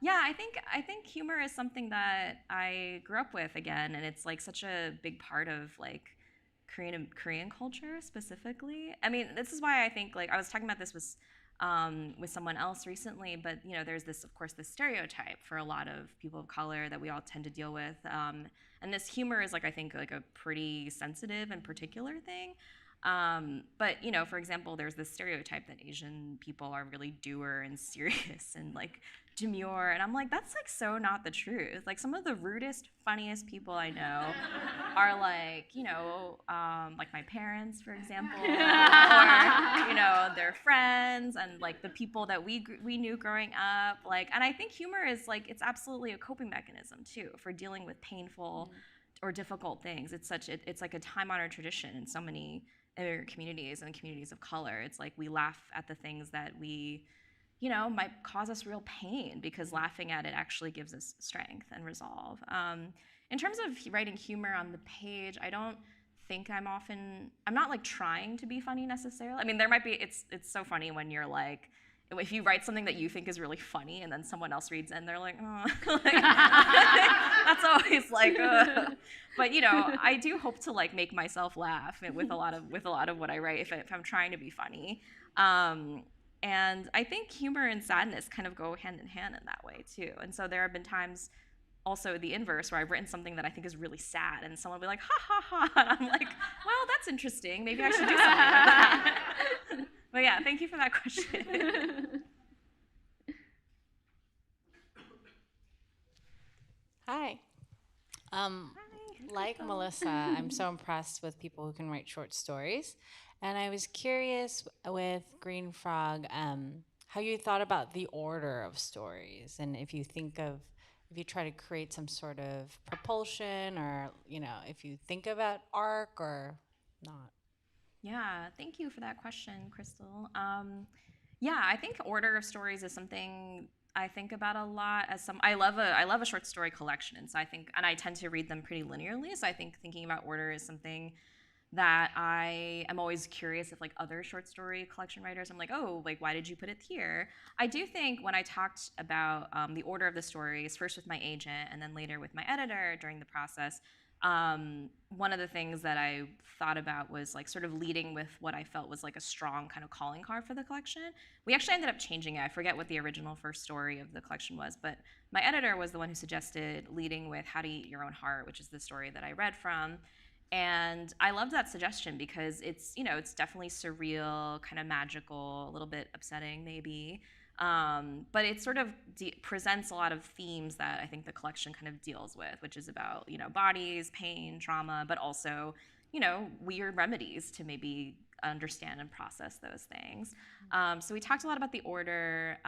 yeah, I think humor is something that I grew up with again, and it's like such a big part of like Korean culture specifically. I mean, this is why I think like I was talking about this with someone else recently, but you know, there's this, of course, this stereotype for a lot of people of color that we all tend to deal with, and this humor is like I think like a pretty sensitive and particular thing. But you know, for example, there's this stereotype that Asian people are really dour and serious and like demure, and I'm like, that's like so not the truth. Like some of the rudest, funniest people I know are like, you know, like my parents, for example, or you know, their friends, and like the people that we knew growing up. Like, and I think humor is like it's absolutely a coping mechanism too for dealing with painful or difficult things. It's like a time-honored tradition in so many immigrant communities and communities of color. It's like we laugh at the things that we, you know, might cause us real pain because laughing at it actually gives us strength and resolve. In terms of writing humor on the page, I don't think I'm not like trying to be funny necessarily. I mean, there might be, it's so funny when you're like, if you write something that you think is really funny and then someone else reads it and they're like, oh, like, that's always like, but you know, I do hope to like make myself laugh with a lot of what I write if I'm trying to be funny. And I think humor and sadness kind of go hand in hand in that way too. And so there have been times also the inverse where I've written something that I think is really sad and someone will be like, ha ha ha. And I'm like, well, that's interesting. Maybe I should do something with that. But yeah, thank you for that question. Hi. Like Melissa, I'm so impressed with people who can write short stories. And I was curious with Green Frog, how you thought about the order of stories and if you try to create some sort of propulsion or, you know, if you think about arc or not. Yeah, thank you for that question, Crystal. Yeah, I think order of stories is something I think about a lot. I love a short story collection, and so I tend to read them pretty linearly. So I think thinking about order is something that I am always curious if like other short story collection writers, I'm like, oh, like why did you put it here? I do think when I talked about the order of the stories, first with my agent and then later with my editor during the process, one of the things that I thought about was like sort of leading with what I felt was like a strong kind of calling card for the collection. We actually ended up changing it. I forget what the original first story of the collection was, but my editor was the one who suggested leading with How to Eat Your Own Heart, which is the story that I read from. And I loved that suggestion because it's, you know, it's definitely surreal, kind of magical, a little bit upsetting maybe. But it sort of presents a lot of themes that I think the collection kind of deals with, which is about, you know, bodies, pain, trauma, but also, you know, weird remedies to maybe understand and process those things. So we talked a lot about the order.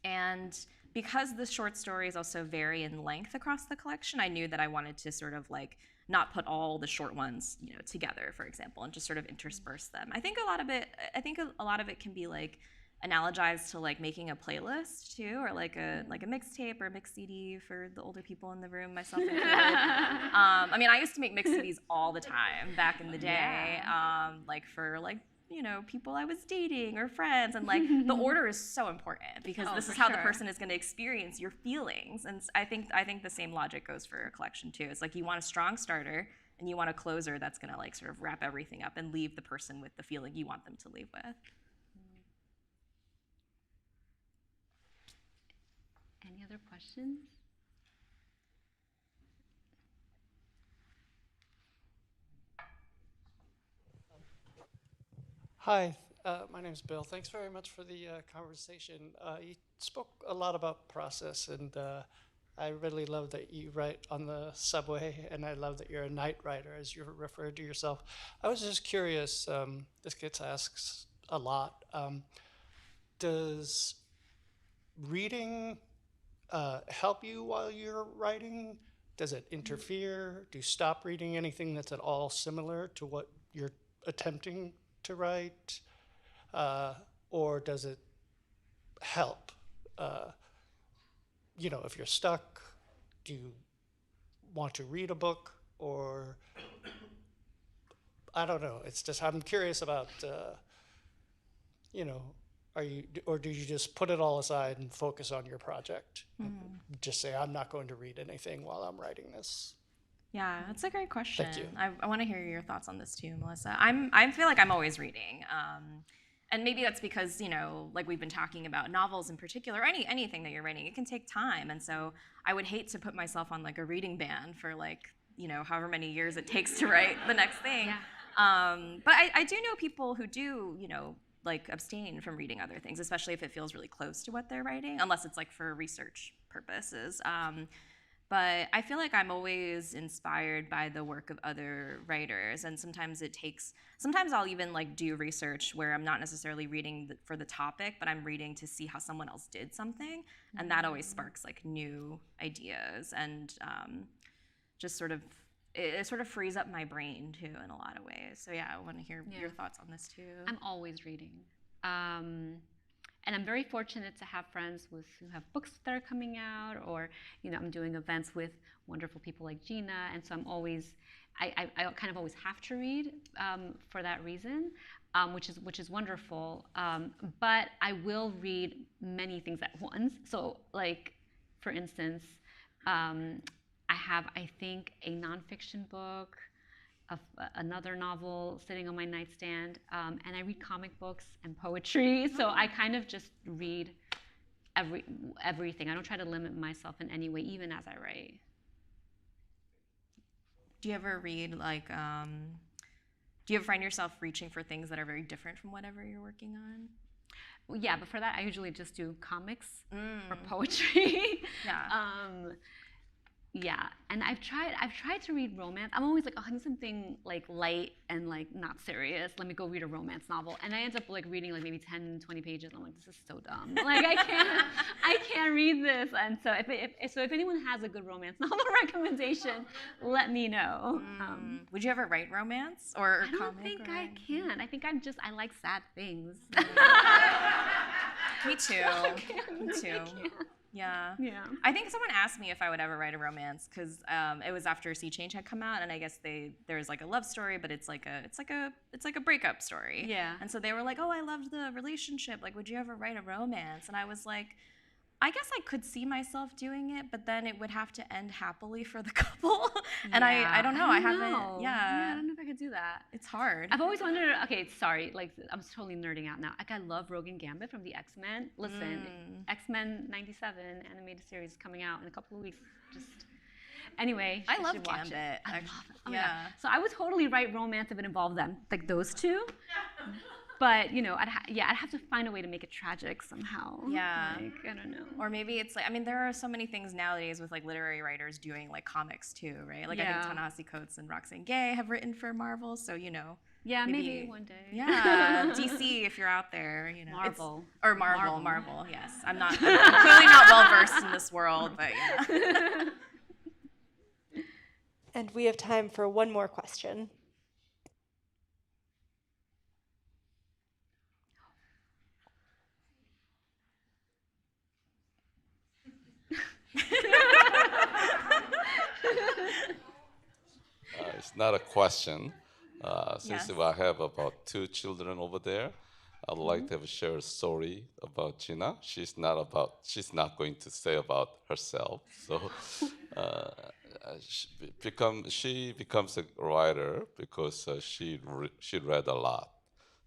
And because the short stories also vary in length across the collection, I knew that I wanted to sort of like not put all the short ones, you know, together, for example, and just sort of intersperse them. I think a lot of it can be like analogized to like making a playlist too, or like a mixtape or a mix CD for the older people in the room, myself included. I mean, I used to make mix CDs all the time back in the day, like for like, you know, people I was dating or friends, and like the order is so important because this is how the person is going to experience your feelings. And I think the same logic goes for a collection too. It's like you want a strong starter and you want a closer that's going to like sort of wrap everything up and leave the person with the feeling you want them to leave with. Any other questions? Hi, my name is Bill. Thanks very much for the conversation. You spoke a lot about process, and I really love that you write on the subway, and I love that you're a night writer, as you referred to yourself. I was just curious, this gets asked a lot. Does reading help you while you're writing? Does it interfere? Do you stop reading anything that's at all similar to what you're attempting to write? Or does it help? Uh, if you're stuck, do you want to read a book? Or I don't know. It's just I'm curious about, you know, are you or do you just put it all aside and focus on your project? Just say I'm not going to read anything while I'm writing this. Yeah, that's a great question. Thank you. I want to hear your thoughts on this too, Melissa. I feel like I'm always reading, and maybe that's because like we've been talking about novels in particular, anything that you're writing, it can take time, and so I would hate to put myself on like a reading ban for like however many years it takes to write the next thing. Yeah. But I do know people who do like abstain from reading other things, especially if it feels really close to what they're writing, unless it's like for research purposes. But I feel like I'm always inspired by the work of other writers, and sometimes I'll even like do research where I'm not necessarily reading for the topic, but I'm reading to see how someone else did something, and that always sparks like new ideas, and just sort of it sort of frees up my brain too in a lot of ways. So yeah, I want to hear your thoughts on this too. I'm always reading. And I'm very fortunate to have friends who have books that are coming out, or I'm doing events with wonderful people like Gina, and so I kind of always have to read for that reason, which is wonderful. But I will read many things at once. So like, for instance, I have, I think, a nonfiction book, another novel sitting on my nightstand, and I read comic books and poetry. So I kind of just read everything. I don't try to limit myself in any way, even as I write. Do you ever read like? Do you ever find yourself reaching for things that are very different from whatever you're working on? Well, yeah, but for that I usually just do comics or poetry. Yeah. Yeah, and I've tried to read romance. I'm always like, oh, I need something like light and like not serious. Let me go read a romance novel. And I end up like reading like maybe 10, 20 pages. I'm like, this is so dumb. Like I can't read this. And so if anyone has a good romance novel recommendation, let me know. Would you ever write romance or I don't comic? think I can. I think I like sad things. Me too. Me too. Yeah. Yeah. I think someone asked me if I would ever write a romance because it was after Sea Change had come out, and I guess there's like a love story, but it's like a breakup story. Yeah. And so they were like, "Oh, I loved the relationship. Like, would you ever write a romance?" And I was like, I guess I could see myself doing it, but then it would have to end happily for the couple. And I don't know. I haven't. Yeah. I don't know if I could do that. It's hard. I've always wondered. Okay, sorry. Like I'm totally nerding out now. Like I love Rogue and Gambit from the X-Men. Listen, X-Men '97 animated series coming out in a couple of weeks. Just anyway. I love should watch Gambit. it. I love it. Oh my Yeah. God. So I would totally write romance if it involved them, like those two. But I'd have to find a way to make it tragic somehow. Yeah. Like, I don't know. Or maybe it's like, I mean, there are so many things nowadays with like literary writers doing like comics too, right? Like I think Ta-Nehisi Coates and Roxane Gay have written for Marvel, so Yeah, maybe one day. Yeah, DC if you're out there, Marvel. Or Marvel. Yes, I'm clearly not well versed in this world, but yeah. And we have time for one more question. It's not a question. Since Yes. I have about 2 children over there, I'd like to share a story about Gina. She's not going to say about herself. So uh, she becomes a writer because she read a lot.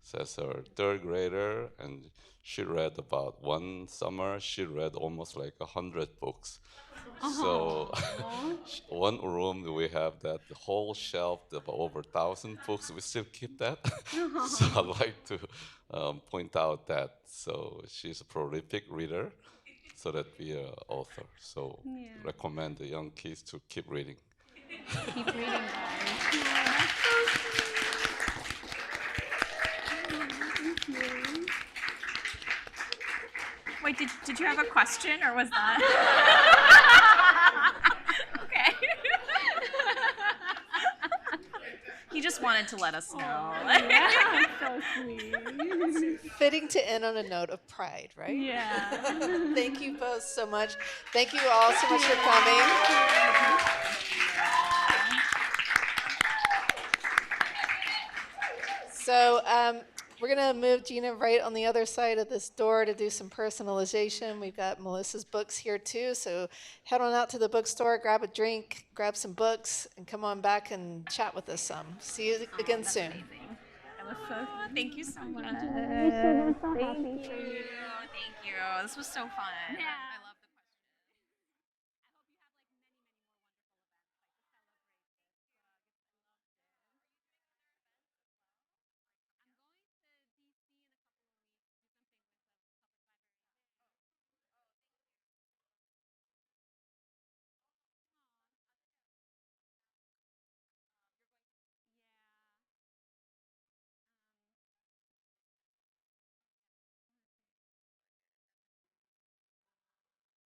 So as a third grader, and she read about one summer, she read almost like 100 books. So one room we have that the whole shelf of over 1,000 books. We still keep that. So I'd like to point out that she's a prolific reader, so that we are author. So recommend the young kids to keep reading. Keep reading, guys. Wait, did you have a question, or was that? Okay. He just wanted to let us know. Yeah, so sweet. Fitting to end on a note of pride, right? Yeah. Thank you both so much. Thank you all so much for coming. So we're going to move Gina right on the other side of this door to do some personalization. We've got Melissa's books here too. So head on out to the bookstore, grab a drink, grab some books, and come on back and chat with us some. See you again soon. Amazing. That was so fun. Thank you so much. Thank you. Thank you. This was so fun. Yeah. I love